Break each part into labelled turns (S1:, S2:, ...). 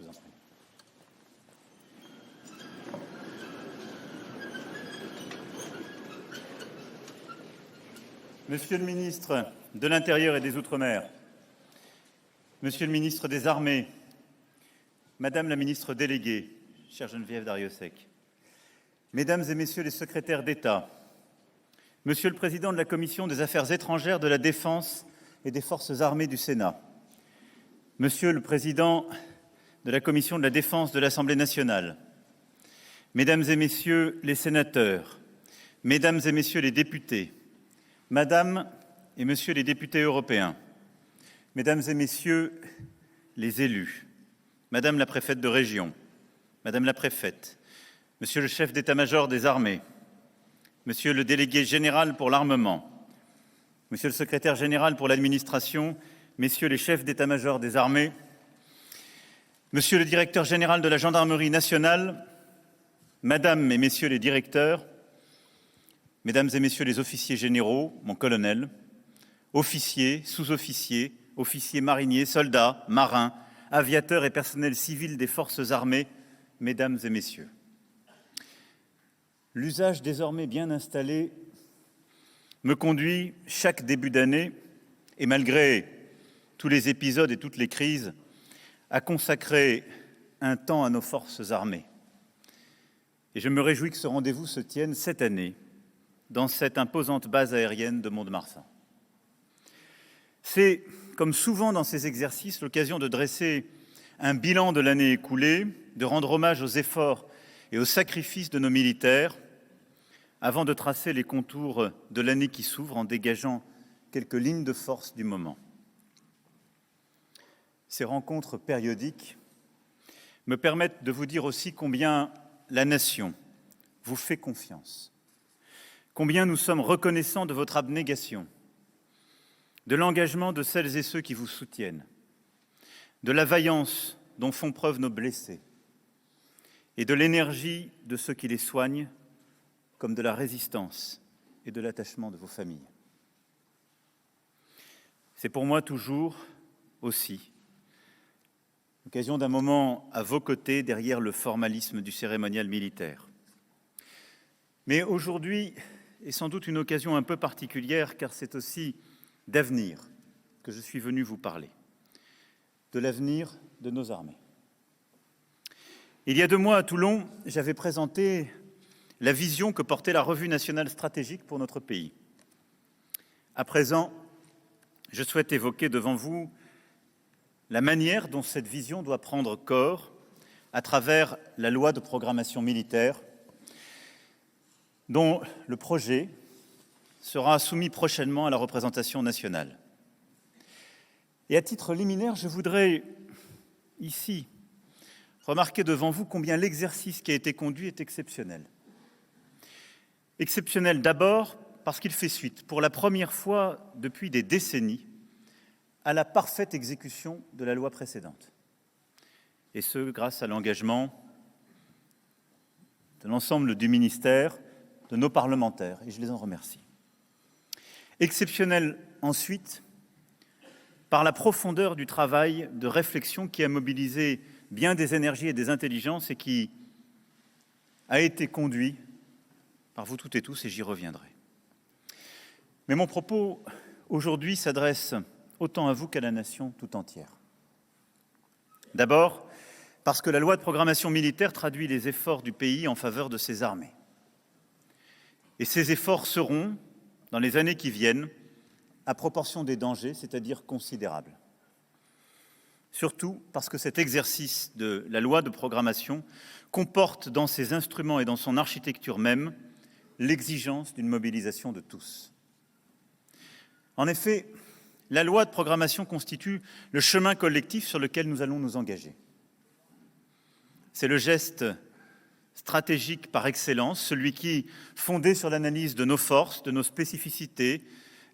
S1: Je vous en prie. Monsieur le ministre de l'Intérieur et des Outre-mer, Monsieur le ministre des Armées, Madame la ministre déléguée, chère Geneviève Darrieussecq, Mesdames et Messieurs les secrétaires d'État, Monsieur le Président de la Commission des Affaires étrangères, de la Défense et des Forces armées du Sénat, Monsieur le Président de la Commission de la Défense de l'Assemblée nationale, Mesdames et Messieurs les sénateurs, Mesdames et Messieurs les députés, Madame et Messieurs les députés européens, Mesdames et Messieurs les élus, Madame la préfète de région, Madame la préfète, Monsieur le chef d'état-major des armées, Monsieur le délégué général pour l'armement, Monsieur le secrétaire général pour l'administration, Messieurs les chefs d'état-major des armées, Monsieur le directeur général de la gendarmerie nationale, Madame et Messieurs les directeurs, Mesdames et Messieurs les officiers généraux, mon colonel, officiers, sous-officiers, officiers mariniers, soldats, marins, aviateurs et personnel civil des forces armées, Mesdames et Messieurs. L'usage désormais bien installé me conduit chaque début d'année, et malgré tous les épisodes et toutes les crises, à consacrer un temps à nos forces armées. Et je me réjouis que ce rendez-vous se tienne cette année, dans cette imposante base aérienne de Mont-de-Marsan. C'est, comme souvent dans ces exercices, l'occasion de dresser un bilan de l'année écoulée, de rendre hommage aux efforts et aux sacrifices de nos militaires, avant de tracer les contours de l'année qui s'ouvre en dégageant quelques lignes de force du moment. Ces rencontres périodiques me permettent de vous dire aussi combien la nation vous fait confiance, combien nous sommes reconnaissants de votre abnégation, de l'engagement de celles et ceux qui vous soutiennent, de la vaillance dont font preuve nos blessés et de l'énergie de ceux qui les soignent, comme de la résistance et de l'attachement de vos familles. C'est pour moi toujours aussi l'occasion d'un moment à vos côtés derrière le formalisme du cérémonial militaire. Mais aujourd'hui est sans doute une occasion un peu particulière car c'est aussi d'avenir que je suis venu vous parler, de l'avenir de nos armées. Il y a 2 mois à Toulon, j'avais présenté la vision que portait la Revue nationale stratégique pour notre pays. À présent, je souhaite évoquer devant vous la manière dont cette vision doit prendre corps à travers la loi de programmation militaire, dont le projet sera soumis prochainement à la représentation nationale. Et à titre liminaire, je voudrais ici remarquer devant vous combien l'exercice qui a été conduit est exceptionnel. Exceptionnel d'abord parce qu'il fait suite, pour la première fois depuis des décennies, à la parfaite exécution de la loi précédente. Et ce, grâce à l'engagement de l'ensemble du ministère, de nos parlementaires, et je les en remercie. Exceptionnel ensuite, par la profondeur du travail de réflexion qui a mobilisé bien des énergies et des intelligences et qui a été conduit par vous toutes et tous, et j'y reviendrai. Mais mon propos aujourd'hui s'adresse autant à vous qu'à la nation tout entière. D'abord, parce que la loi de programmation militaire traduit les efforts du pays en faveur de ses armées. Et ces efforts seront, dans les années qui viennent, à proportion des dangers, c'est-à-dire considérables. Surtout parce que cet exercice de la loi de programmation comporte dans ses instruments et dans son architecture même l'exigence d'une mobilisation de tous. En effet, la loi de programmation constitue le chemin collectif sur lequel nous allons nous engager. C'est le geste stratégique par excellence, celui qui, fondé sur l'analyse de nos forces, de nos spécificités,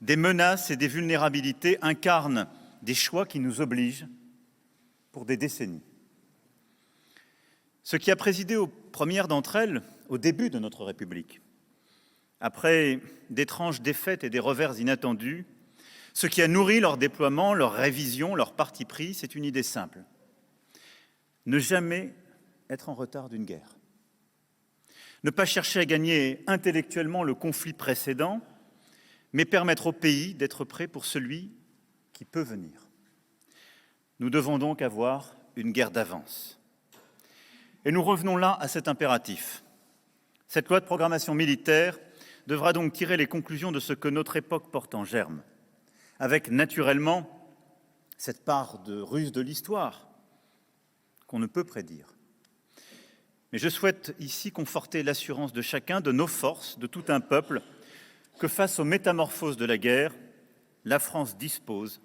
S1: des menaces et des vulnérabilités, incarne des choix qui nous obligent pour des décennies. Ce qui a présidé aux premières d'entre elles, au début de notre République, après d'étranges défaites et des revers inattendus, ce qui a nourri leur déploiement, leur révision, leur parti pris, c'est une idée simple. Ne jamais être en retard d'une guerre. Ne pas chercher à gagner intellectuellement le conflit précédent, mais permettre au pays d'être prêt pour celui qui peut venir. Nous devons donc avoir une guerre d'avance. Et nous revenons là à cet impératif. Cette loi de programmation militaire devra donc tirer les conclusions de ce que notre époque porte en germe, avec naturellement cette part de ruse de l'histoire qu'on ne peut prédire. Mais je souhaite ici conforter l'assurance de chacun, de nos forces, de tout un peuple, que face aux métamorphoses de la guerre, la France dispose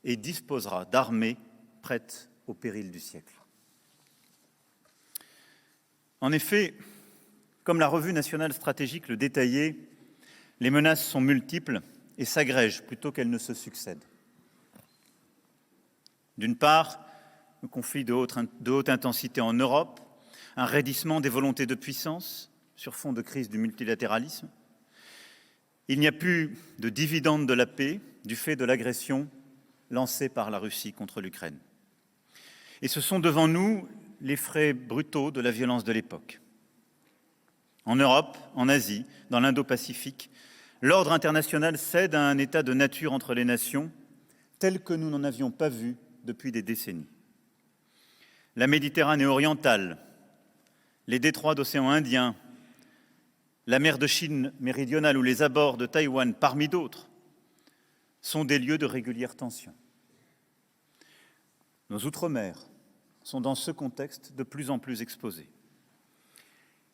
S1: et disposera d'armées prêtes au péril du siècle. En effet, comme la Revue nationale stratégique le détaillait, les menaces sont multiples et s'agrègent plutôt qu'elles ne se succèdent. D'une part, le conflit de haute intensité en Europe, un raidissement des volontés de puissance sur fond de crise du multilatéralisme. Il n'y a plus de dividende de la paix du fait de l'agression lancée par la Russie contre l'Ukraine. Et ce sont devant nous les frais brutaux de la violence de l'époque. En Europe, en Asie, dans l'Indo-Pacifique, l'ordre international cède à un état de nature entre les nations tel que nous n'en avions pas vu depuis des décennies. La Méditerranée orientale, les détroits d'océan Indien, la mer de Chine méridionale ou les abords de Taïwan, parmi d'autres, sont des lieux de régulières tensions. Nos outre-mer sont dans ce contexte de plus en plus exposés.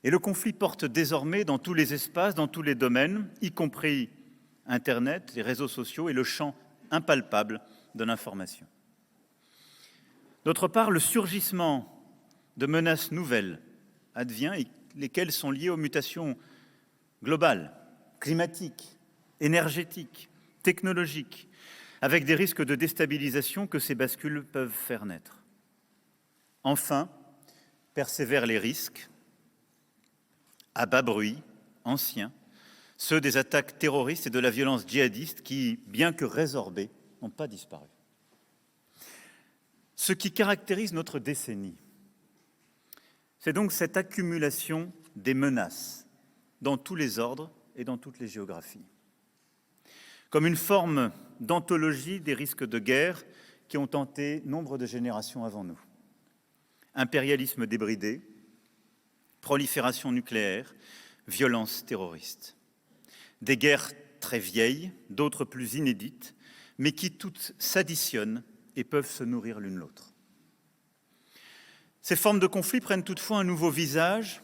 S1: Et le conflit porte désormais dans tous les espaces, dans tous les domaines, y compris Internet, les réseaux sociaux et le champ impalpable de l'information. D'autre part, le surgissement de menaces nouvelles advient, et lesquelles sont liées aux mutations globales, climatiques, énergétiques, technologiques, avec des risques de déstabilisation que ces bascules peuvent faire naître. Enfin, persévèrent les risques, à bas bruit, anciens, ceux des attaques terroristes et de la violence djihadiste qui, bien que résorbés, n'ont pas disparu. Ce qui caractérise notre décennie, c'est donc cette accumulation des menaces dans tous les ordres et dans toutes les géographies, comme une forme d'anthologie des risques de guerre qui ont tenté nombre de générations avant nous. Impérialisme débridé, prolifération nucléaire, violence terroriste. Des guerres très vieilles, d'autres plus inédites, mais qui toutes s'additionnent et peuvent se nourrir l'une l'autre. Ces formes de conflit prennent toutefois un nouveau visage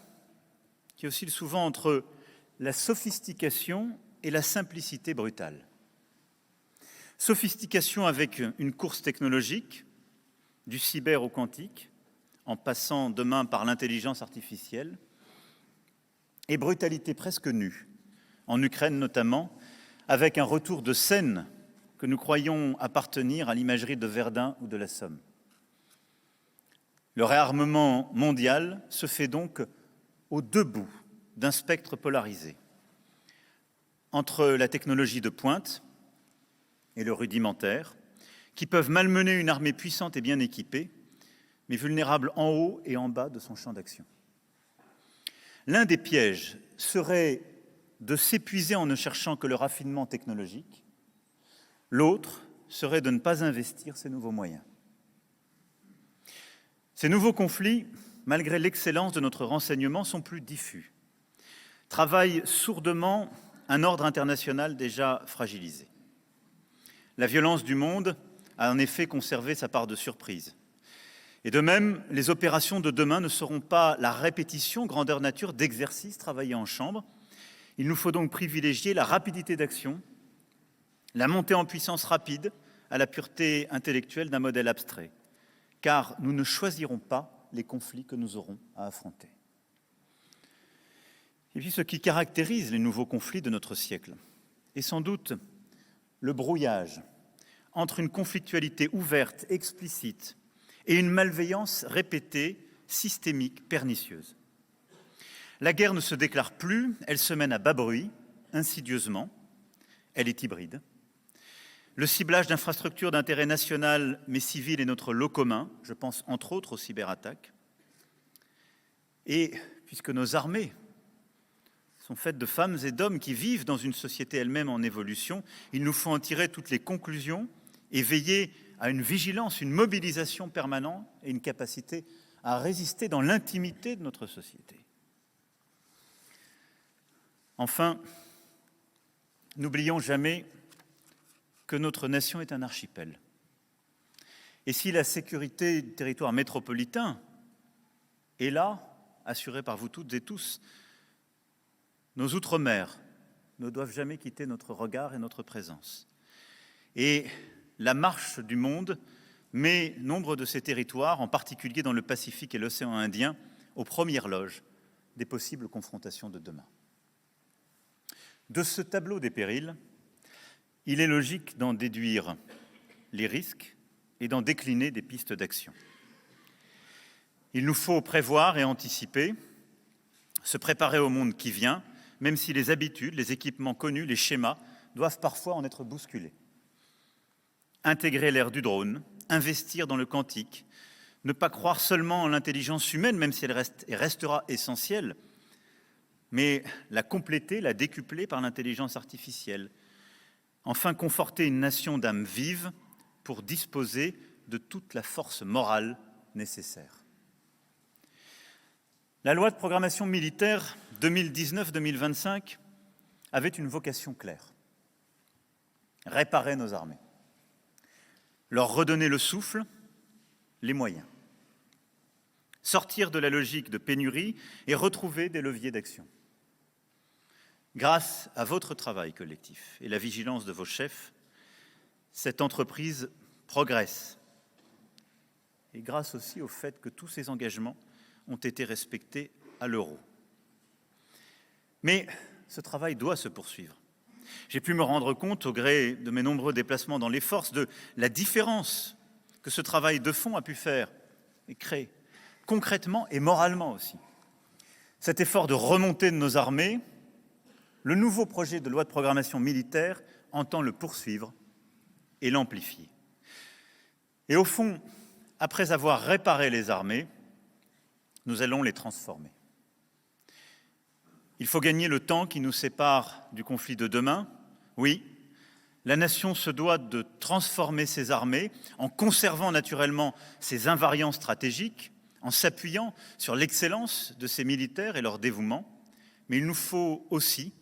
S1: qui oscille souvent entre la sophistication et la simplicité brutale. Sophistication avec une course technologique, du cyber au quantique, en passant demain par l'intelligence artificielle, et brutalité presque nue, en Ukraine notamment, avec un retour de scènes que nous croyons appartenir à l'imagerie de Verdun ou de la Somme. Le réarmement mondial se fait donc aux deux bouts d'un spectre polarisé, entre la technologie de pointe et le rudimentaire, qui peuvent malmener une armée puissante et bien équipée, mais vulnérable en haut et en bas de son champ d'action. L'un des pièges serait de s'épuiser en ne cherchant que le raffinement technologique. L'autre serait de ne pas investir ces nouveaux moyens. Ces nouveaux conflits, malgré l'excellence de notre renseignement, sont plus diffus, travaillent sourdement un ordre international déjà fragilisé. La violence du monde a en effet conservé sa part de surprise. Et de même, les opérations de demain ne seront pas la répétition, grandeur nature, d'exercices travaillés en chambre. Il nous faut donc privilégier la rapidité d'action, la montée en puissance rapide à la pureté intellectuelle d'un modèle abstrait, car nous ne choisirons pas les conflits que nous aurons à affronter. Et puis ce qui caractérise les nouveaux conflits de notre siècle est sans doute le brouillage entre une conflictualité ouverte, explicite, et une malveillance répétée, systémique, pernicieuse. La guerre ne se déclare plus, elle se mène à bas bruit, insidieusement, elle est hybride. le ciblage d'infrastructures d'intérêt national mais civil est notre lot commun, je pense entre autres aux cyberattaques. Et puisque nos armées sont faites de femmes et d'hommes qui vivent dans une société elle-même en évolution, il nous faut en tirer toutes les conclusions et veiller à une vigilance, une mobilisation permanente et une capacité à résister dans l'intimité de notre société. Enfin, n'oublions jamais que notre nation est un archipel. Et si la sécurité du territoire métropolitain est là, assurée par vous toutes et tous, nos outre-mer ne doivent jamais quitter notre regard et notre présence. Et la marche du monde met nombre de ces territoires, en particulier dans le Pacifique et l'océan Indien, aux premières loges des possibles confrontations de demain. De ce tableau des périls, il est logique d'en déduire les risques et d'en décliner des pistes d'action. Il nous faut prévoir et anticiper, se préparer au monde qui vient, même si les habitudes, les équipements connus, les schémas doivent parfois en être bousculés. Intégrer l'ère du drone, investir dans le quantique, ne pas croire seulement en l'intelligence humaine, même si elle reste et restera essentielle, mais la compléter, la décupler par l'intelligence artificielle. Enfin, conforter une nation d'âmes vives pour disposer de toute la force morale nécessaire. La loi de programmation militaire 2019-2025 avait une vocation claire: réparer nos armées, leur redonner le souffle, les moyens, sortir de la logique de pénurie et retrouver des leviers d'action. Grâce à votre travail collectif et la vigilance de vos chefs, cette entreprise progresse. Et grâce aussi au fait que tous ces engagements ont été respectés à l'euro. Mais ce travail doit se poursuivre. J'ai pu me rendre compte, au gré de mes nombreux déplacements dans les forces, de la différence que ce travail de fond a pu faire et créer, concrètement et moralement aussi. Cet effort de remontée de nos armées, le nouveau projet de loi de programmation militaire entend le poursuivre et l'amplifier. Et au fond, après avoir réparé les armées, nous allons les transformer. Il faut gagner le temps qui nous sépare du conflit de demain. Oui, la nation se doit de transformer ses armées en conservant naturellement ses invariants stratégiques, en s'appuyant sur l'excellence de ses militaires et leur dévouement. Mais il nous faut aussi,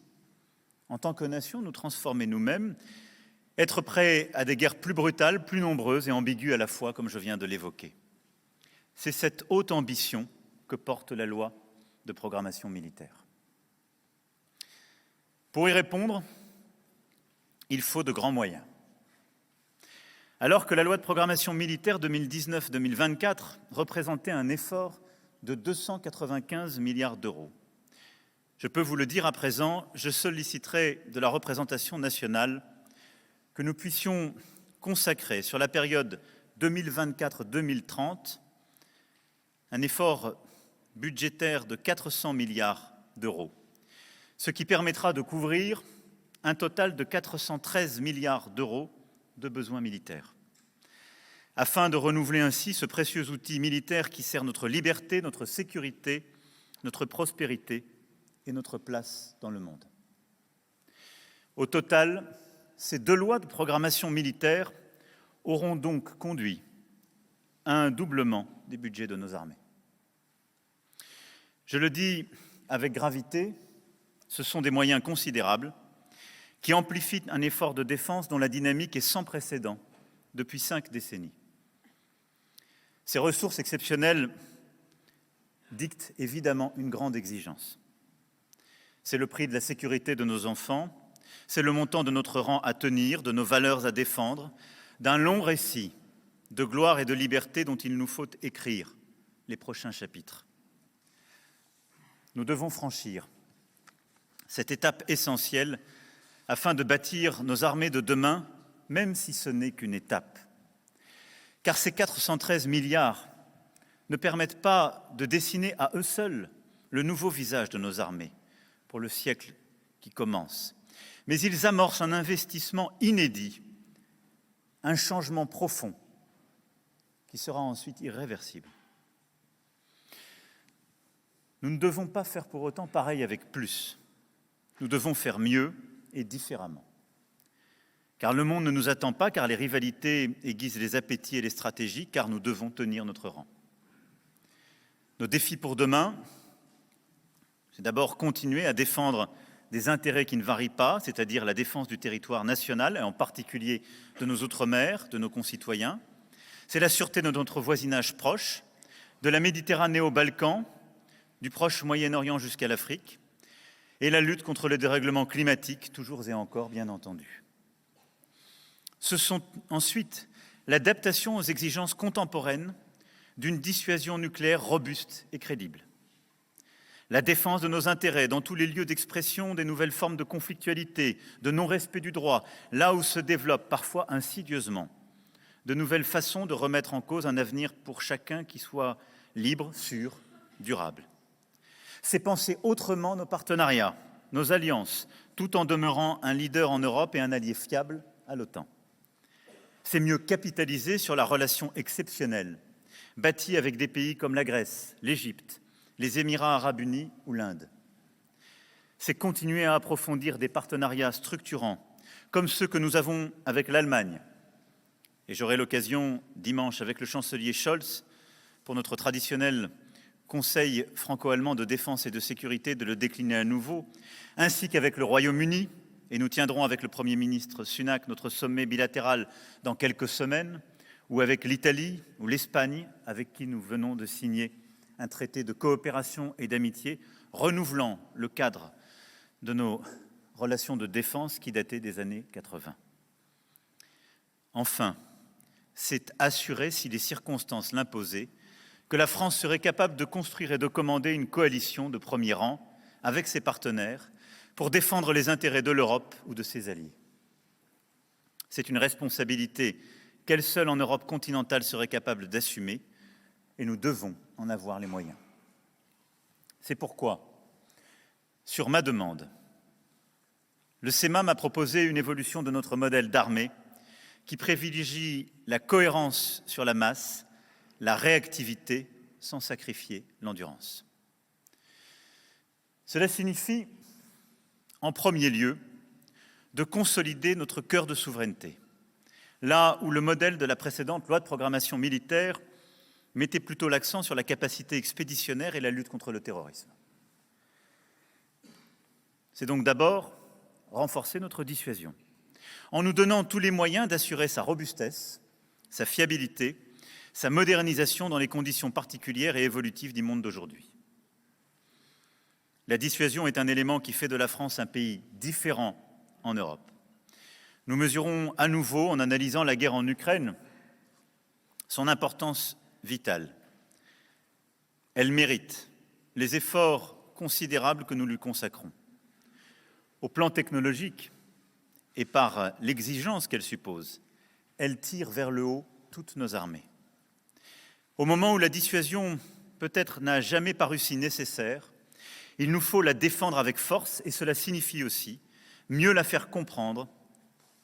S1: en tant que nation, nous transformer nous-mêmes, être prêts à des guerres plus brutales, plus nombreuses et ambiguës à la fois, comme je viens de l'évoquer. C'est cette haute ambition que porte la loi de programmation militaire. Pour y répondre, il faut de grands moyens. Alors que la loi de programmation militaire 2019-2024 représentait un effort de 295 milliards d'euros, je peux vous le dire à présent, je solliciterai de la représentation nationale que nous puissions consacrer sur la période 2024-2030 un effort budgétaire de 400 milliards d'euros, ce qui permettra de couvrir un total de 413 milliards d'euros de besoins militaires, afin de renouveler ainsi ce précieux outil militaire qui sert notre liberté, notre sécurité, notre prospérité et notre place dans le monde. Au total, ces deux lois de programmation militaire auront donc conduit à un doublement des budgets de nos armées. Je le dis avec gravité, ce sont des moyens considérables qui amplifient un effort de défense dont la dynamique est sans précédent depuis 5 décennies. Ces ressources exceptionnelles dictent évidemment une grande exigence. C'est le prix de la sécurité de nos enfants, c'est le montant de notre rang à tenir, de nos valeurs à défendre, d'un long récit de gloire et de liberté dont il nous faut écrire les prochains chapitres. Nous devons franchir cette étape essentielle afin de bâtir nos armées de demain, même si ce n'est qu'une étape. Car ces 413 milliards ne permettent pas de dessiner à eux seuls le nouveau visage de nos armées pour le siècle qui commence. Mais ils amorcent un investissement inédit un changement profond qui sera ensuite irréversible. Nous ne devons pas faire pour autant pareil avec plus. Nous devons faire mieux et différemment. Car le monde ne nous attend pas, car les rivalités aiguisent les appétits et les stratégies, car nous devons tenir notre rang. Nos défis pour demain, c'est d'abord continuer à défendre des intérêts qui ne varient pas, c'est-à-dire la défense du territoire national, et en particulier de nos outre-mer, de nos concitoyens. C'est la sûreté de notre voisinage proche, de la Méditerranée aux Balkans, du proche Moyen-Orient jusqu'à l'Afrique, et la lutte contre le dérèglement climatique, toujours et encore, bien entendu. Ce sont ensuite l'adaptation aux exigences contemporaines d'une dissuasion nucléaire robuste et crédible. La défense de nos intérêts dans tous les lieux d'expression des nouvelles formes de conflictualité, de non-respect du droit, là où se développent parfois insidieusement de nouvelles façons de remettre en cause un avenir pour chacun qui soit libre, sûr, durable. C'est penser autrement nos partenariats, nos alliances, tout en demeurant un leader en Europe et un allié fiable à l'OTAN. C'est mieux capitaliser sur la relation exceptionnelle, bâtie avec des pays comme la Grèce, l'Égypte, les Émirats arabes unis ou l'Inde. C'est continuer à approfondir des partenariats structurants, comme ceux que nous avons avec l'Allemagne. Et j'aurai l'occasion, dimanche, avec le chancelier Scholz, pour notre traditionnel Conseil franco-allemand de défense et de sécurité, de le décliner à nouveau, ainsi qu'avec le Royaume-Uni, et nous tiendrons avec le Premier ministre Sunak notre sommet bilatéral dans quelques semaines, ou avec l'Italie ou l'Espagne, avec qui nous venons de signer un traité de coopération et d'amitié, renouvelant le cadre de nos relations de défense qui dataient des années 80. Enfin, c'est assurer, si les circonstances l'imposaient, que la France serait capable de construire et de commander une coalition de premier rang avec ses partenaires pour défendre les intérêts de l'Europe ou de ses alliés. C'est une responsabilité qu'elle seule en Europe continentale serait capable d'assumer, et nous devons en avoir les moyens. C'est pourquoi, sur ma demande, le CEMA m'a proposé une évolution de notre modèle d'armée qui privilégie la cohérence sur la masse, la réactivité sans sacrifier l'endurance. Cela signifie, en premier lieu, de consolider notre cœur de souveraineté, là où le modèle de la précédente loi de programmation militaire mettait plutôt l'accent sur la capacité expéditionnaire et la lutte contre le terrorisme. C'est donc d'abord renforcer notre dissuasion, en nous donnant tous les moyens d'assurer sa robustesse, sa fiabilité, sa modernisation dans les conditions particulières et évolutives du monde d'aujourd'hui. La dissuasion est un élément qui fait de la France un pays différent en Europe. Nous mesurons à nouveau, en analysant la guerre en Ukraine, son importance vitale. Elle mérite les efforts considérables que nous lui consacrons. Au plan technologique et par l'exigence qu'elle suppose, elle tire vers le haut toutes nos armées. Au moment où la dissuasion peut-être n'a jamais paru si nécessaire, il nous faut la défendre avec force et cela signifie aussi mieux la faire comprendre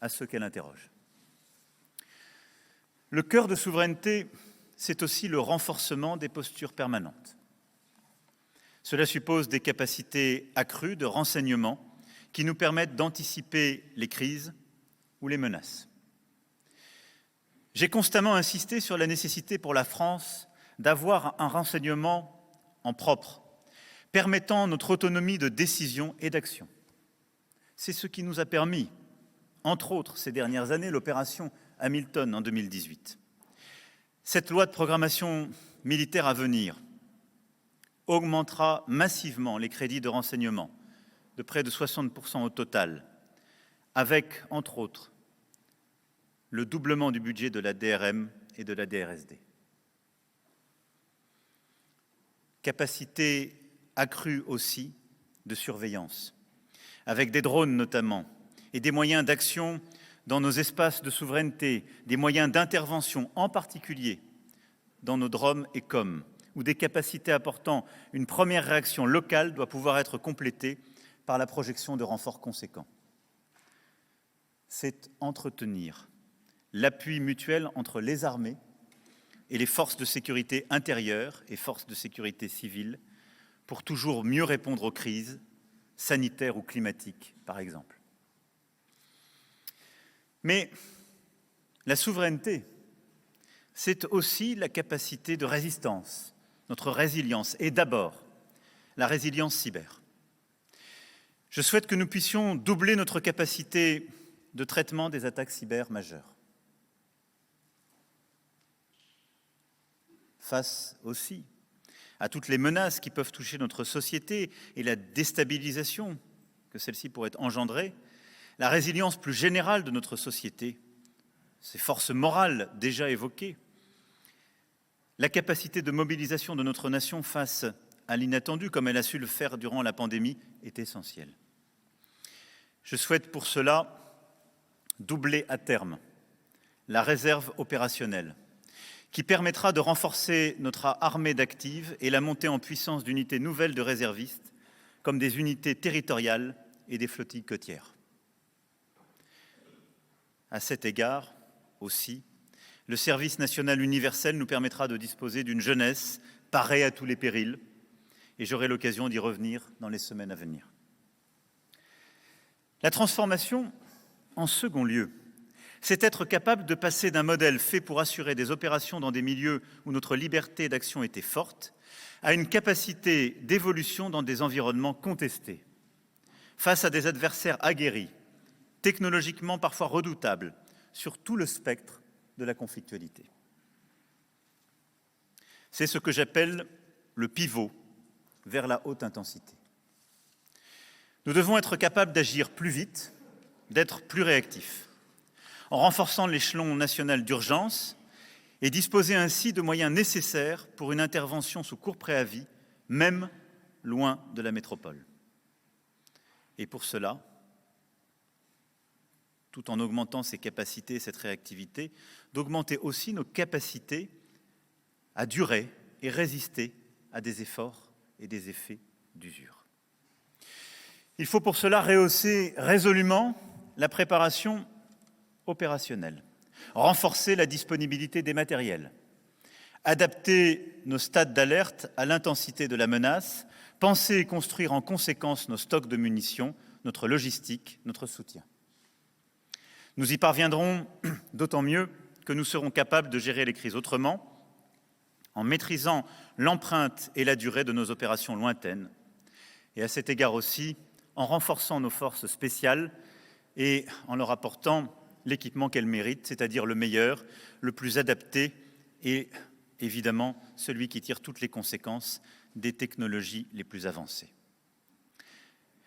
S1: à ceux qu'elle interroge. Le cœur de souveraineté, c'est aussi le renforcement des postures permanentes. Cela suppose des capacités accrues de renseignement qui nous permettent d'anticiper les crises ou les menaces. J'ai constamment insisté sur la nécessité pour la France d'avoir un renseignement en propre, permettant notre autonomie de décision et d'action. C'est ce qui nous a permis, entre autres ces dernières années, l'opération Hamilton en 2018. Cette loi de programmation militaire à venir augmentera massivement les crédits de renseignement, de près de 60% au total, avec, entre autres, le doublement du budget de la DRM et de la DRSD. Capacité accrue aussi de surveillance, avec des drones notamment, et des moyens d'action dans nos espaces de souveraineté, des moyens d'intervention, en particulier dans nos DROM et COM, où des capacités apportant une première réaction locale doit pouvoir être complétée par la projection de renforts conséquents. C'est entretenir l'appui mutuel entre les armées et les forces de sécurité intérieure et forces de sécurité civile pour toujours mieux répondre aux crises sanitaires ou climatiques, par exemple. Mais la souveraineté, c'est aussi la capacité de résistance, notre résilience, et d'abord la résilience cyber. Je souhaite que nous puissions doubler notre capacité de traitement des attaques cyber majeures. Face aussi à toutes les menaces qui peuvent toucher notre société et la déstabilisation que celle-ci pourrait engendrer, la résilience plus générale de notre société, ces forces morales déjà évoquées, la capacité de mobilisation de notre nation face à l'inattendu, comme elle a su le faire durant la pandémie, est essentielle. Je souhaite pour cela doubler à terme la réserve opérationnelle, qui permettra de renforcer notre armée d'actives et la montée en puissance d'unités nouvelles de réservistes, comme des unités territoriales et des flottilles côtières. À cet égard aussi, le service national universel nous permettra de disposer d'une jeunesse parée à tous les périls, et j'aurai l'occasion d'y revenir dans les semaines à venir. La transformation, en second lieu, c'est être capable de passer d'un modèle fait pour assurer des opérations dans des milieux où notre liberté d'action était forte, à une capacité d'évolution dans des environnements contestés, face à des adversaires aguerris, technologiquement parfois redoutables, sur tout le spectre de la conflictualité. C'est ce que j'appelle le pivot vers la haute intensité. Nous devons être capables d'agir plus vite, d'être plus réactifs, en renforçant l'échelon national d'urgence et disposer ainsi de moyens nécessaires pour une intervention sous court préavis, même loin de la métropole. Et pour cela, tout en augmentant ses capacités et cette réactivité, d'augmenter aussi nos capacités à durer et résister à des efforts et des effets d'usure. Il faut pour cela rehausser résolument la préparation opérationnelle, renforcer la disponibilité des matériels, adapter nos stades d'alerte à l'intensité de la menace, penser et construire en conséquence nos stocks de munitions, notre logistique, notre soutien. Nous y parviendrons d'autant mieux que nous serons capables de gérer les crises autrement, en maîtrisant l'empreinte et la durée de nos opérations lointaines, et à cet égard aussi, en renforçant nos forces spéciales et en leur apportant l'équipement qu'elles méritent, c'est-à-dire le meilleur, le plus adapté et évidemment celui qui tire toutes les conséquences des technologies les plus avancées.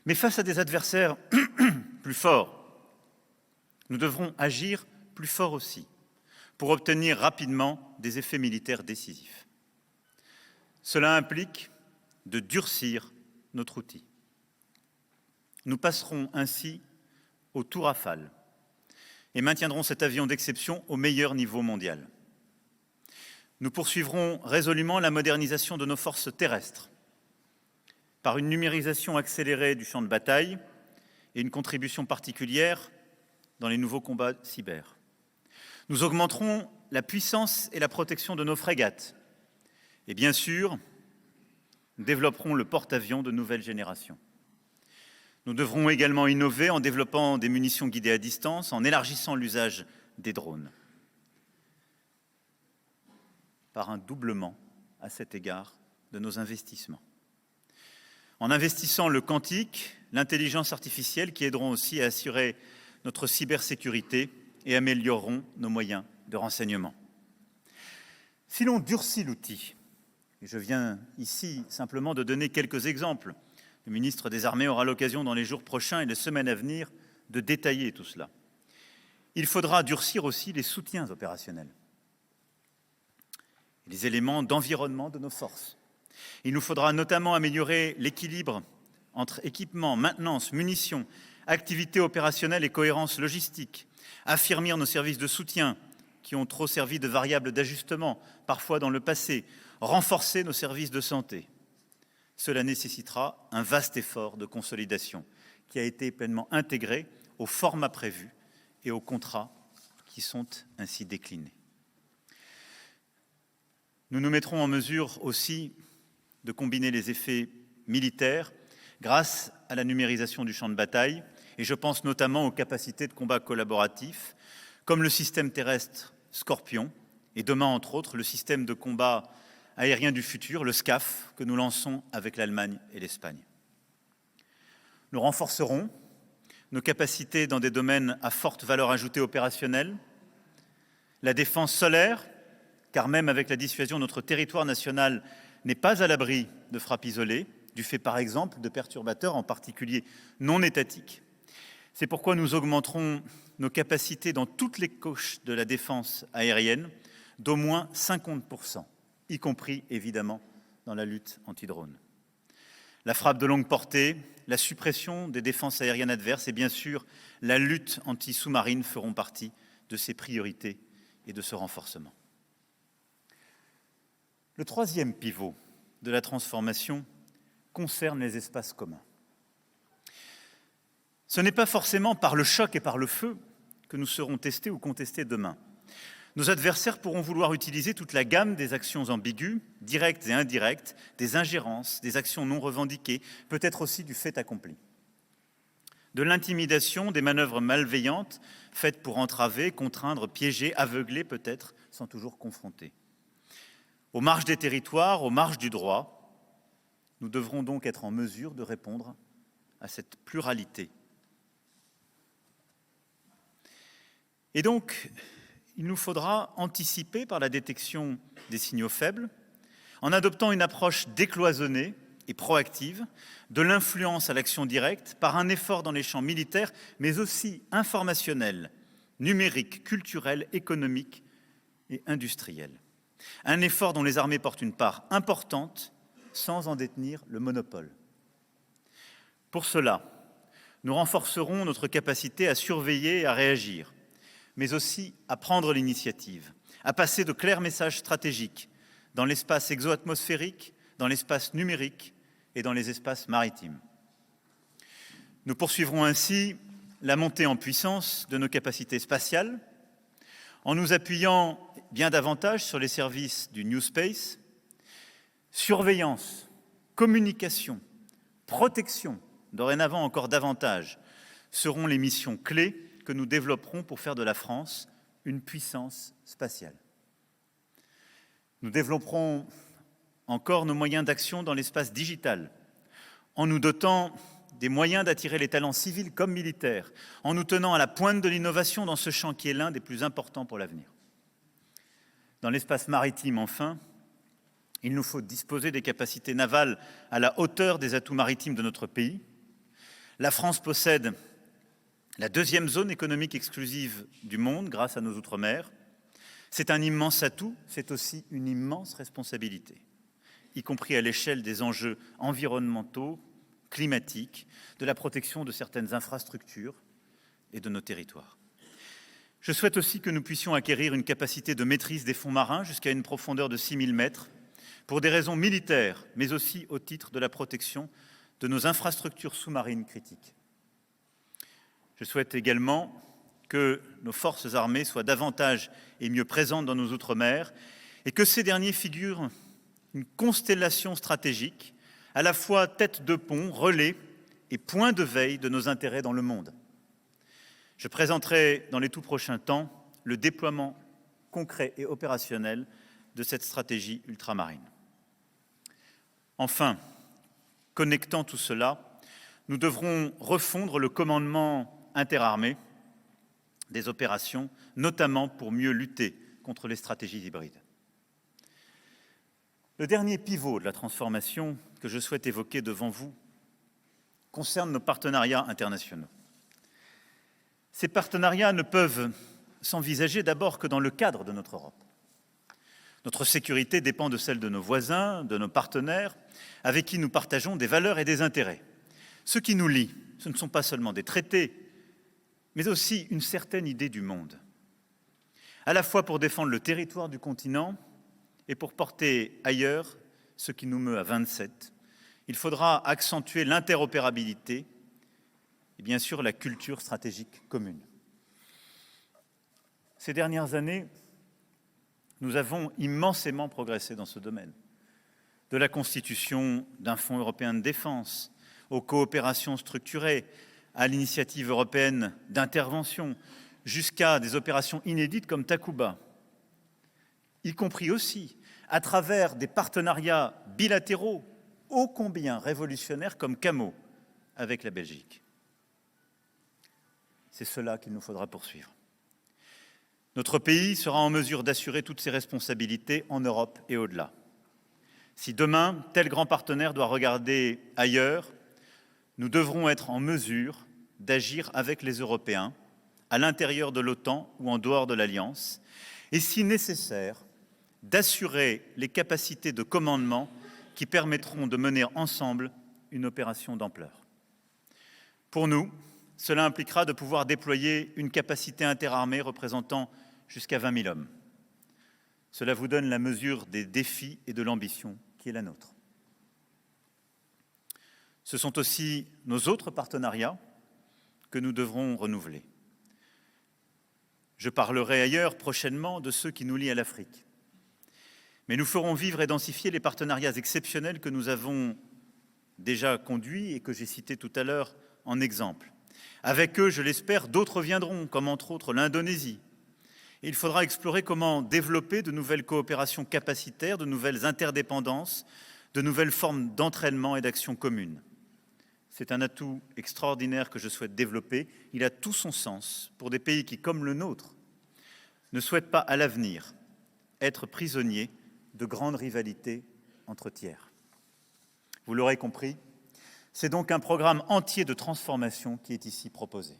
S1: Mais face à des adversaires plus forts, nous devrons agir plus fort aussi pour obtenir rapidement des effets militaires décisifs. Cela implique de durcir notre outil. Nous passerons ainsi au tout Rafale et maintiendrons cet avion d'exception au meilleur niveau mondial. Nous poursuivrons résolument la modernisation de nos forces terrestres par une numérisation accélérée du champ de bataille et une contribution particulière dans les nouveaux combats cyber. Nous augmenterons la puissance et la protection de nos frégates et bien sûr, nous développerons le porte-avions de nouvelle génération. Nous devrons également innover en développant des munitions guidées à distance, en élargissant l'usage des drones. Par un doublement, à cet égard, de nos investissements. En investissant le quantique, l'intelligence artificielle, qui aideront aussi à assurer notre cybersécurité et amélioreront nos moyens de renseignement. Si l'on durcit l'outil, et je viens ici simplement de donner quelques exemples, le ministre des Armées aura l'occasion dans les jours prochains et les semaines à venir de détailler tout cela. Il faudra durcir aussi les soutiens opérationnels, les éléments d'environnement de nos forces. Il nous faudra notamment améliorer l'équilibre entre équipement, maintenance, munitions, activités opérationnelles et cohérence logistique, affermir nos services de soutien qui ont trop servi de variables d'ajustement, parfois dans le passé, renforcer nos services de santé. Cela nécessitera un vaste effort de consolidation qui a été pleinement intégré au format prévu et au contrat qui sont ainsi déclinés. Nous nous mettrons en mesure aussi de combiner les effets militaires grâce à la numérisation du champ de bataille, et je pense notamment aux capacités de combat collaboratifs, comme le système terrestre Scorpion, et demain, entre autres, le système de combat aérien du futur, le SCAF, que nous lançons avec l'Allemagne et l'Espagne. Nous renforcerons nos capacités dans des domaines à forte valeur ajoutée opérationnelle, la défense solaire, car même avec la dissuasion, notre territoire national n'est pas à l'abri de frappes isolées, du fait par exemple de perturbateurs, en particulier non étatiques. C'est pourquoi nous augmenterons nos capacités dans toutes les couches de la défense aérienne d'au moins 50%, y compris évidemment dans la lutte anti-drone. La frappe de longue portée, la suppression des défenses aériennes adverses et bien sûr la lutte anti-sous-marine feront partie de ces priorités et de ce renforcement. Le troisième pivot de la transformation concerne les espaces communs. Ce n'est pas forcément par le choc et par le feu que nous serons testés ou contestés demain. Nos adversaires pourront vouloir utiliser toute la gamme des actions ambiguës, directes et indirectes, des ingérences, des actions non revendiquées, peut-être aussi du fait accompli. De l'intimidation, des manœuvres malveillantes faites pour entraver, contraindre, piéger, aveugler peut-être, sans toujours confronter. Aux marges des territoires, aux marges du droit, nous devrons donc être en mesure de répondre à cette pluralité. Et donc, il nous faudra anticiper par la détection des signaux faibles, en adoptant une approche décloisonnée et proactive, de l'influence à l'action directe, par un effort dans les champs militaires, mais aussi informationnels, numériques, culturels, économiques et industriels. Un effort dont les armées portent une part importante, sans en détenir le monopole. Pour cela, nous renforcerons notre capacité à surveiller et à réagir, mais aussi à prendre l'initiative, à passer de clairs messages stratégiques dans l'espace exo-atmosphérique, dans l'espace numérique et dans les espaces maritimes. Nous poursuivrons ainsi la montée en puissance de nos capacités spatiales, en nous appuyant bien davantage sur les services du New Space. Surveillance, communication, protection, dorénavant encore davantage, seront les missions clés que nous développerons pour faire de la France une puissance spatiale. Nous développerons encore nos moyens d'action dans l'espace digital, en nous dotant des moyens d'attirer les talents civils comme militaires, en nous tenant à la pointe de l'innovation dans ce champ qui est l'un des plus importants pour l'avenir. Dans l'espace maritime, enfin, il nous faut disposer des capacités navales à la hauteur des atouts maritimes de notre pays. La France possède la deuxième zone économique exclusive du monde grâce à nos outre-mer. C'est un immense atout, c'est aussi une immense responsabilité, y compris à l'échelle des enjeux environnementaux, climatiques, de la protection de certaines infrastructures et de nos territoires. Je souhaite aussi que nous puissions acquérir une capacité de maîtrise des fonds marins jusqu'à une profondeur de 6 000 mètres, pour des raisons militaires, mais aussi au titre de la protection de nos infrastructures sous-marines critiques. Je souhaite également que nos forces armées soient davantage et mieux présentes dans nos outre-mer et que ces derniers figurent une constellation stratégique, à la fois tête de pont, relais et point de veille de nos intérêts dans le monde. Je présenterai dans les tout prochains temps le déploiement concret et opérationnel de cette stratégie ultramarine. Enfin, connectant tout cela, nous devrons refondre le commandement interarmées des opérations, notamment pour mieux lutter contre les stratégies hybrides. Le dernier pivot de la transformation que je souhaite évoquer devant vous concerne nos partenariats internationaux. Ces partenariats ne peuvent s'envisager d'abord que dans le cadre de notre Europe. Notre sécurité dépend de celle de nos voisins, de nos partenaires, avec qui nous partageons des valeurs et des intérêts. Ce qui nous lie, ce ne sont pas seulement des traités, mais aussi une certaine idée du monde, à la fois pour défendre le territoire du continent et pour porter ailleurs ce qui nous meut à 27. Il faudra accentuer l'interopérabilité et bien sûr la culture stratégique commune. Ces dernières années, nous avons immensément progressé dans ce domaine. De la constitution d'un Fonds européen de défense, aux coopérations structurées, à l'initiative européenne d'intervention, jusqu'à des opérations inédites comme Takuba, y compris aussi à travers des partenariats bilatéraux ô combien révolutionnaires comme Camo avec la Belgique. C'est cela qu'il nous faudra poursuivre. Notre pays sera en mesure d'assurer toutes ses responsabilités en Europe et au-delà. Si demain, tel grand partenaire doit regarder ailleurs, nous devrons être en mesure d'agir avec les Européens, à l'intérieur de l'OTAN ou en dehors de l'Alliance, et si nécessaire, d'assurer les capacités de commandement qui permettront de mener ensemble une opération d'ampleur. Pour nous, cela impliquera de pouvoir déployer une capacité interarmée représentant jusqu'à 20 000 hommes. Cela vous donne la mesure des défis et de l'ambition qui est la nôtre. Ce sont aussi nos autres partenariats que nous devrons renouveler. Je parlerai ailleurs prochainement de ceux qui nous lient à l'Afrique. Mais nous ferons vivre et densifier les partenariats exceptionnels que nous avons déjà conduits et que j'ai cités tout à l'heure en exemple. Avec eux, je l'espère, d'autres viendront, comme entre autres l'Indonésie. Et il faudra explorer comment développer de nouvelles coopérations capacitaires, de nouvelles interdépendances, de nouvelles formes d'entraînement et d'action commune. C'est un atout extraordinaire que je souhaite développer. Il a tout son sens pour des pays qui, comme le nôtre, ne souhaitent pas à l'avenir être prisonniers de grandes rivalités entre tiers. Vous l'aurez compris, c'est donc un programme entier de transformation qui est ici proposé.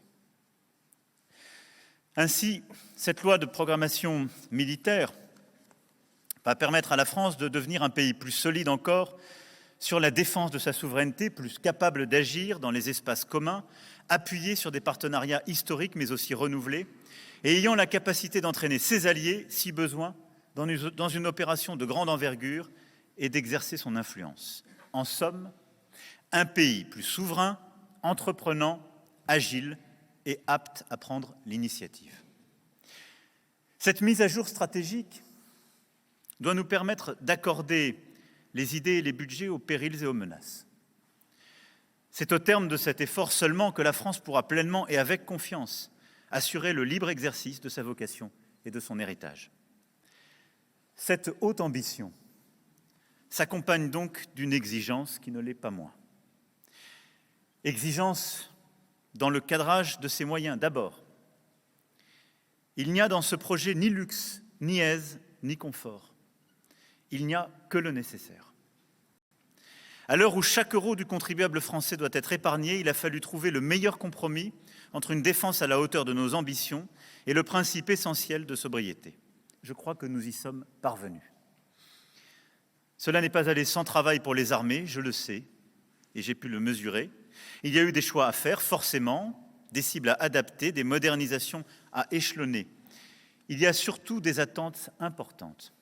S1: Ainsi, cette loi de programmation militaire va permettre à la France de devenir un pays plus solide encore sur la défense de sa souveraineté, plus capable d'agir dans les espaces communs, appuyé sur des partenariats historiques mais aussi renouvelés, et ayant la capacité d'entraîner ses alliés, si besoin, dans une opération de grande envergure et d'exercer son influence. En somme, un pays plus souverain, entreprenant, agile et apte à prendre l'initiative. Cette mise à jour stratégique doit nous permettre d'accorder les idées et les budgets aux périls et aux menaces. C'est au terme de cet effort seulement que la France pourra pleinement et avec confiance assurer le libre exercice de sa vocation et de son héritage. Cette haute ambition s'accompagne donc d'une exigence qui ne l'est pas moins. Exigence dans le cadrage de ses moyens, d'abord. Il n'y a dans ce projet ni luxe, ni aise, ni confort. Il n'y a que le nécessaire. À l'heure où chaque euro du contribuable français doit être épargné, il a fallu trouver le meilleur compromis entre une défense à la hauteur de nos ambitions et le principe essentiel de sobriété. Je crois que nous y sommes parvenus. Cela n'est pas allé sans travail pour les armées, je le sais, et j'ai pu le mesurer. Il y a eu des choix à faire, forcément, des cibles à adapter, des modernisations à échelonner. Il y a surtout des attentes importantes.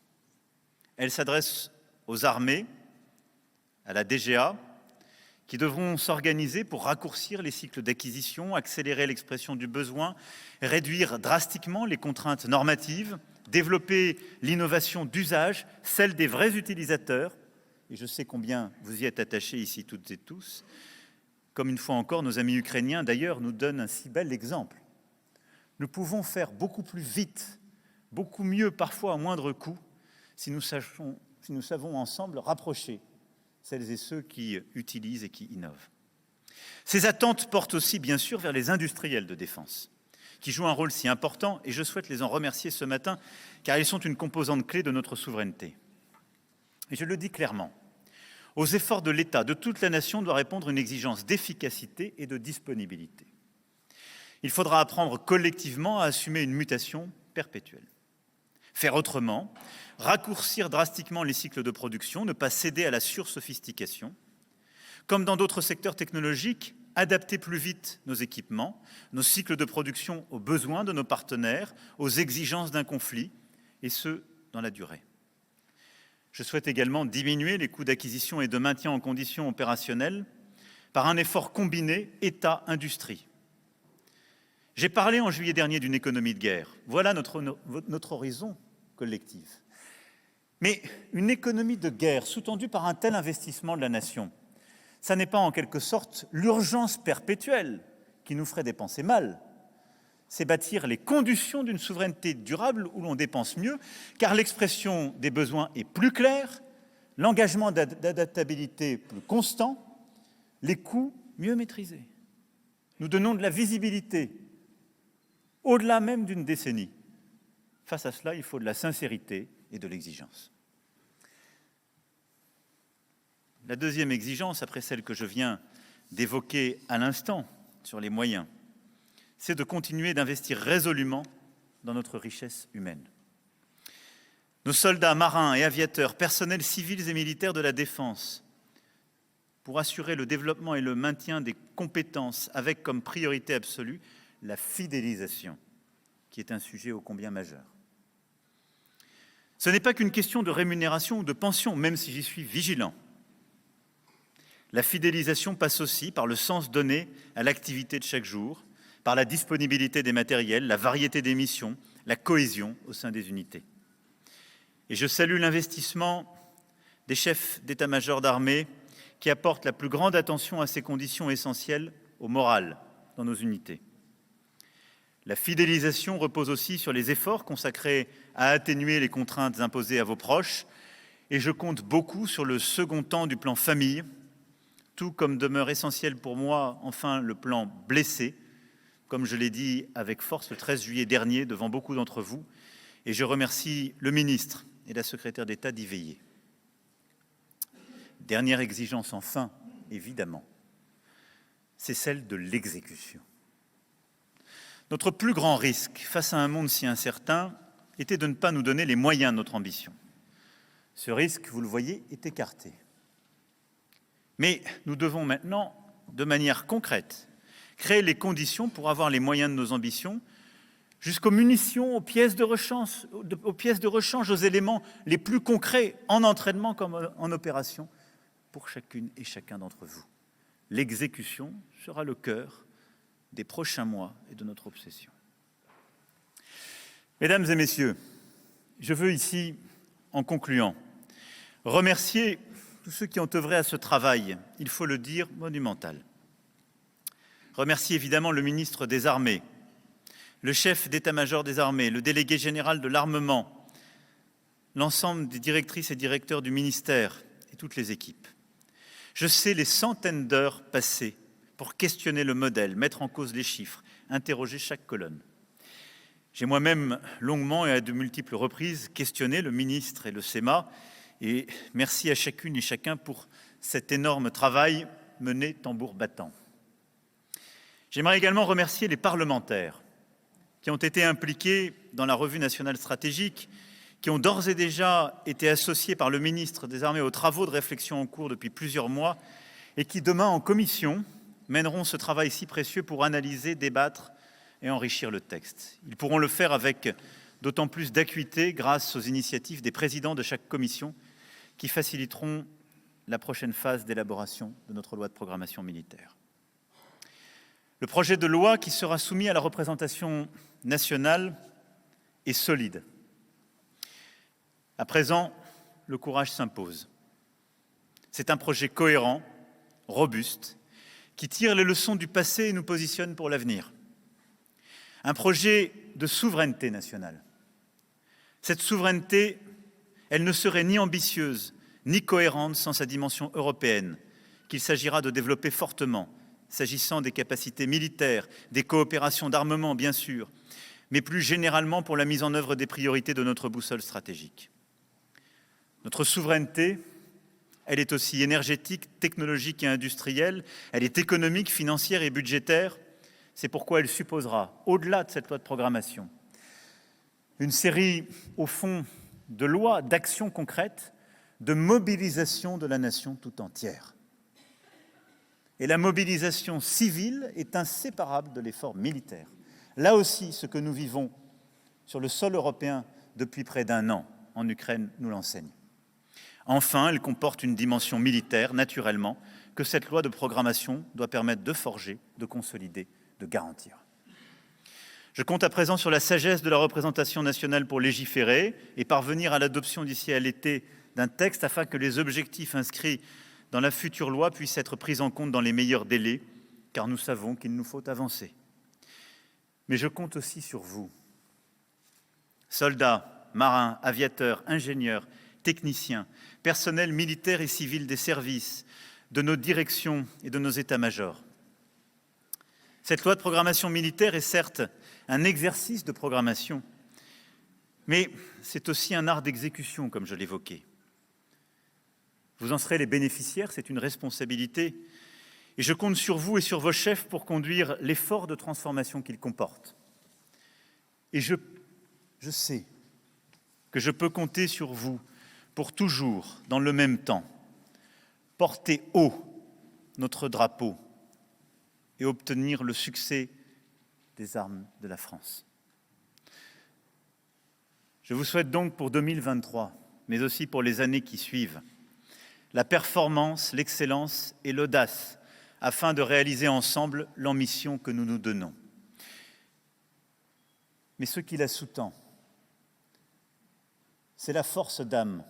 S1: Elles s'adressent aux armées, à la DGA, qui devront s'organiser pour raccourcir les cycles d'acquisition, accélérer l'expression du besoin, réduire drastiquement les contraintes normatives, développer l'innovation d'usage, celle des vrais utilisateurs, et je sais combien vous y êtes attachés ici toutes et tous, comme une fois encore nos amis ukrainiens d'ailleurs nous donnent un si bel exemple. Nous pouvons faire beaucoup plus vite, beaucoup mieux parfois à moindre coût, si nous savons ensemble rapprocher celles et ceux qui utilisent et qui innovent. Ces attentes portent aussi bien sûr vers les industriels de défense, qui jouent un rôle si important, et je souhaite les en remercier ce matin, car ils sont une composante clé de notre souveraineté. Et je le dis clairement, aux efforts de l'État, de toute la nation, doit répondre une exigence d'efficacité et de disponibilité. Il faudra apprendre collectivement à assumer une mutation perpétuelle. Faire autrement, raccourcir drastiquement les cycles de production, ne pas céder à la sursophistication. Comme dans d'autres secteurs technologiques, adapter plus vite nos équipements, nos cycles de production aux besoins de nos partenaires, aux exigences d'un conflit, et ce, dans la durée. Je souhaite également diminuer les coûts d'acquisition et de maintien en conditions opérationnelles par un effort combiné État-industrie. J'ai parlé en juillet dernier d'une économie de guerre. Voilà notre horizon collectif. Mais une économie de guerre sous-tendue par un tel investissement de la nation, ça n'est pas en quelque sorte l'urgence perpétuelle qui nous ferait dépenser mal. C'est bâtir les conditions d'une souveraineté durable où l'on dépense mieux, car l'expression des besoins est plus claire, l'engagement d'adaptabilité plus constant, les coûts mieux maîtrisés. Nous donnons de la visibilité, au-delà même d'une décennie. Face à cela, il faut de la sincérité et de l'exigence. La deuxième exigence, après celle que je viens d'évoquer à l'instant sur les moyens, c'est de continuer d'investir résolument dans notre richesse humaine. Nos soldats, marins et aviateurs, personnels civils et militaires de la défense, pour assurer le développement et le maintien des compétences avec comme priorité absolue la fidélisation, qui est un sujet ô combien majeur. Ce n'est pas qu'une question de rémunération ou de pension, même si j'y suis vigilant. La fidélisation passe aussi par le sens donné à l'activité de chaque jour, par la disponibilité des matériels, la variété des missions, la cohésion au sein des unités. Et je salue l'investissement des chefs d'état-major d'armée qui apportent la plus grande attention à ces conditions essentielles au moral dans nos unités. La fidélisation repose aussi sur les efforts consacrés à atténuer les contraintes imposées à vos proches, et je compte beaucoup sur le second temps du plan famille, tout comme demeure essentiel pour moi, enfin, le plan blessé, comme je l'ai dit avec force le 13 juillet dernier devant beaucoup d'entre vous, et je remercie le ministre et la secrétaire d'État d'y veiller. Dernière exigence, enfin, évidemment, c'est celle de l'exécution. Notre plus grand risque face à un monde si incertain était de ne pas nous donner les moyens de notre ambition. Ce risque, vous le voyez, est écarté. Mais nous devons maintenant, de manière concrète, créer les conditions pour avoir les moyens de nos ambitions, jusqu'aux munitions, aux pièces de rechange, aux éléments les plus concrets, en entraînement comme en opération, pour chacune et chacun d'entre vous. L'exécution sera le cœur des prochains mois et de notre obsession. Mesdames et messieurs, je veux ici, en concluant, remercier tous ceux qui ont œuvré à ce travail, il faut le dire, monumental. Remercier évidemment le ministre des Armées, le chef d'état-major des armées, le délégué général de l'armement, l'ensemble des directrices et directeurs du ministère et toutes les équipes. Je sais les centaines d'heures passées pour questionner le modèle, mettre en cause les chiffres, interroger chaque colonne. J'ai moi-même longuement et à de multiples reprises questionné le ministre et le CEMA, et merci à chacune et chacun pour cet énorme travail mené tambour battant. J'aimerais également remercier les parlementaires qui ont été impliqués dans la revue nationale stratégique, qui ont d'ores et déjà été associés par le ministre des Armées aux travaux de réflexion en cours depuis plusieurs mois et qui, demain, en commission, mèneront ce travail si précieux pour analyser, débattre et enrichir le texte. Ils pourront le faire avec d'autant plus d'acuité grâce aux initiatives des présidents de chaque commission qui faciliteront la prochaine phase d'élaboration de notre loi de programmation militaire. Le projet de loi qui sera soumis à la représentation nationale est solide. À présent, le courage s'impose. C'est un projet cohérent, robuste, qui tire les leçons du passé et nous positionne pour l'avenir. Un projet de souveraineté nationale. Cette souveraineté, elle ne serait ni ambitieuse, ni cohérente sans sa dimension européenne, qu'il s'agira de développer fortement, s'agissant des capacités militaires, des coopérations d'armement, bien sûr, mais plus généralement pour la mise en œuvre des priorités de notre boussole stratégique. Notre souveraineté, elle est aussi énergétique, technologique et industrielle, elle est économique, financière et budgétaire. C'est pourquoi elle supposera, au-delà de cette loi de programmation, une série, au fond, de lois, d'actions concrètes, de mobilisation de la nation tout entière. Et la mobilisation civile est inséparable de l'effort militaire. Là aussi, ce que nous vivons sur le sol européen depuis près d'un an en Ukraine nous l'enseigne. Enfin, elle comporte une dimension militaire, naturellement, que cette loi de programmation doit permettre de forger, de consolider, de garantir. Je compte à présent sur la sagesse de la représentation nationale pour légiférer et parvenir à l'adoption d'ici à l'été d'un texte afin que les objectifs inscrits dans la future loi puissent être pris en compte dans les meilleurs délais, car nous savons qu'il nous faut avancer. Mais je compte aussi sur vous, soldats, marins, aviateurs, ingénieurs, techniciens, personnels militaires et civils des services, de nos directions et de nos états-majors. Cette loi de programmation militaire est certes un exercice de programmation, mais c'est aussi un art d'exécution, comme je l'évoquais. Vous en serez les bénéficiaires, c'est une responsabilité, et je compte sur vous et sur vos chefs pour conduire l'effort de transformation qu'il comporte. Et je sais que je peux compter sur vous pour toujours, dans le même temps, porter haut notre drapeau et obtenir le succès des armes de la France. Je vous souhaite donc pour 2023, mais aussi pour les années qui suivent, la performance, l'excellence et l'audace afin de réaliser ensemble l'ambition que nous nous donnons. Mais ce qui la sous-tend, c'est la force d'âme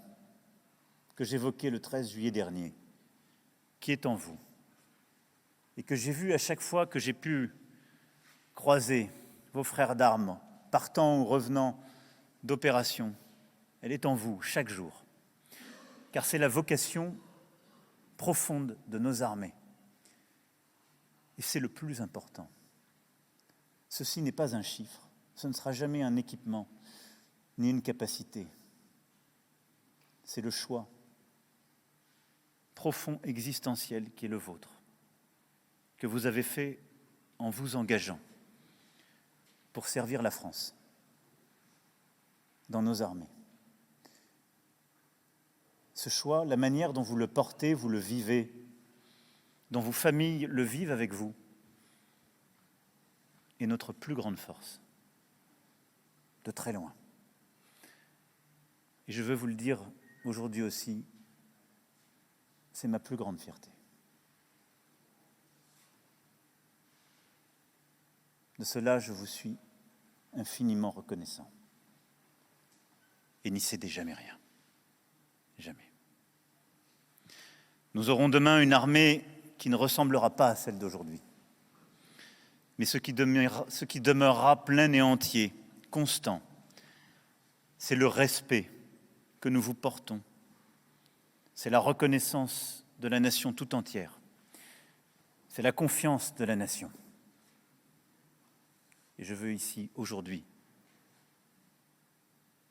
S1: que j'évoquais le 13 juillet dernier, qui est en vous, et que j'ai vu à chaque fois que j'ai pu croiser vos frères d'armes, partant ou revenant d'opérations. Elle est en vous chaque jour, car c'est la vocation profonde de nos armées. Et c'est le plus important. Ceci n'est pas un chiffre, ce ne sera jamais un équipement, ni une capacité. C'est le choix profond, existentiel qui est le vôtre, que vous avez fait en vous engageant pour servir la France dans nos armées. Ce choix, la manière dont vous le portez, vous le vivez, dont vos familles le vivent avec vous, est notre plus grande force, de très loin. Et je veux vous le dire aujourd'hui aussi, c'est ma plus grande fierté. De cela, je vous suis infiniment reconnaissant. Et n'y cédez jamais rien. Jamais. Nous aurons demain une armée qui ne ressemblera pas à celle d'aujourd'hui, mais ce qui demeurera plein et entier, constant, c'est le respect que nous vous portons, c'est la reconnaissance de la nation tout entière, c'est la confiance de la nation. Et je veux ici, aujourd'hui,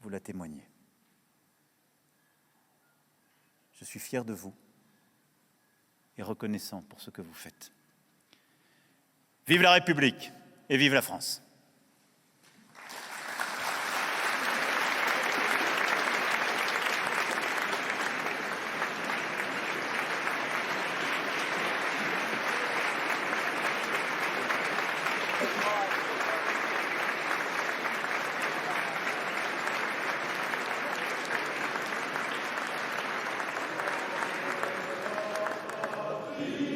S1: vous la témoigner. Je suis fier de vous et reconnaissant pour ce que vous faites. Vive la République et vive la France!
S2: Vive